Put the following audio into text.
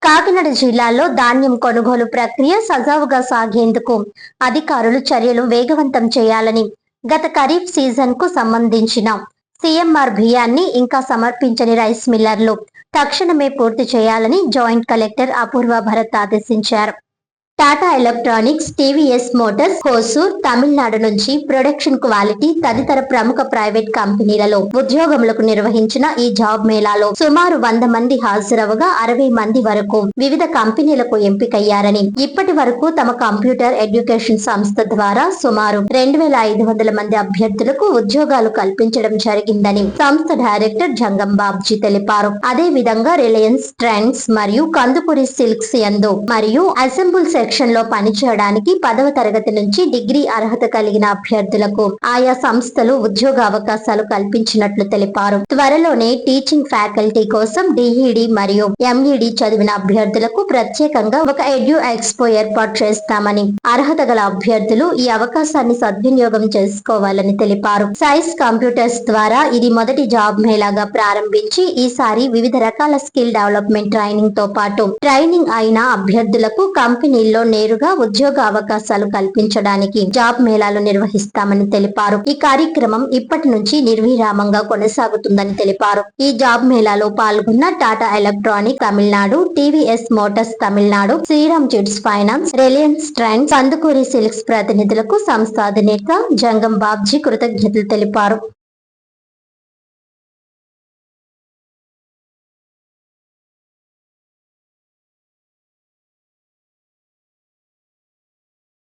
కాకినాడ జిల్లాలో ధాన్యం కొనుగోలు ప్రక్రియ సజావుగా సాగేందుకు అధికారులు చర్యలు వేగవంతం చేయాలని గత ఖరీఫ్ సీజన్ కు సంబంధించిన సీఎంఆర్ బియ్యాన్ని ఇంకా సమర్పించని రైస్ మిల్లర్లు తక్షణమే పూర్తి చేయాలని జాయింట్ కలెక్టర్ అపూర్వ భరత్ ఆదేశించారు. Tata electronics, TVS Motors, Hosur, Tamil Nadu నుంచి ప్రొడక్షన్ క్వాలిటీ తదితర ప్రముఖ ప్రైవేట్ కంపెనీలలో ఉద్యోగములకు నిర్వహించిన ఈ జాబ్ మేళాలో సుమారు 100 మంది హాజరవగా 60 మంది వరకు వివిధ కంపెనీలకు ఎంపికయ్యారని, ఇప్పటి వరకు తమ కంప్యూటర్ ఎడ్యుకేషన్ సంస్థ ద్వారా సుమారు 2500 మంది అభ్యర్థులకు ఉద్యోగాలు కల్పించడం జరిగిందని సంస్థ డైరెక్టర్ జంగం బాబ్జీ తెలిపారు. అదే విధంగా రిలయన్స్ ట్రెండ్స్ మరియు కందుకూరి సిల్క్స్ యందు మరియు అసెంబుల్ సెక్షన్ లో పనిచేయడానికి 10వ తరగతి నుంచి డిగ్రీ అర్హత కలిగిన అభ్యర్థులకు ఆయా సంస్థలు ఉద్యోగ అవకాశాలు కల్పించినట్లు తెలిపారు. త్వరలోనే టీచింగ్ ఫ్యాకల్టీ కోసం డిఈడి మరియు ఎంఈడి చదివిన అభ్యర్థులకు ప్రత్యేకంగా ఒక ఎడ్యు ఎక్స్పో ఏర్పాటు చేస్తామని, అర్హత గల అభ్యర్థులు ఈ అవకాశాన్ని సద్వినియోగం చేసుకోవాలని తెలిపారు. సైన్స్ కంప్యూటర్స్ ద్వారా ఇది మొదటి జాబ్ మేళాగా ప్రారంభించి ఈసారి వివిధ రకాల స్కిల్ డెవలప్మెంట్ ట్రైనింగ్ తో పాటు ట్రైనింగ్ అయిన అభ్యర్థులకు కంపెనీల్లో నేరుగా ఉద్యోగ అవకాశాలు కల్పించడానికి జాబ్ మేళాలు నిర్వహిస్తామని తెలిపారు. ఈ కార్యక్రమం ఇప్పటి నుంచి నిర్విరామంగా కొనసాగుతుందని తెలిపారు. ఈ జాబ్ మేళాలో పాల్గొన్న Tata electronic Tamil Nadu, TVS Motors Tamil Nadu, Shriram chits finance, Reliance Trends, Kandukuri silks ప్రతినిధులకు సంస్థ అధినేత జంగం బాబ్జీ కృతజ్ఞతలు తెలిపారు.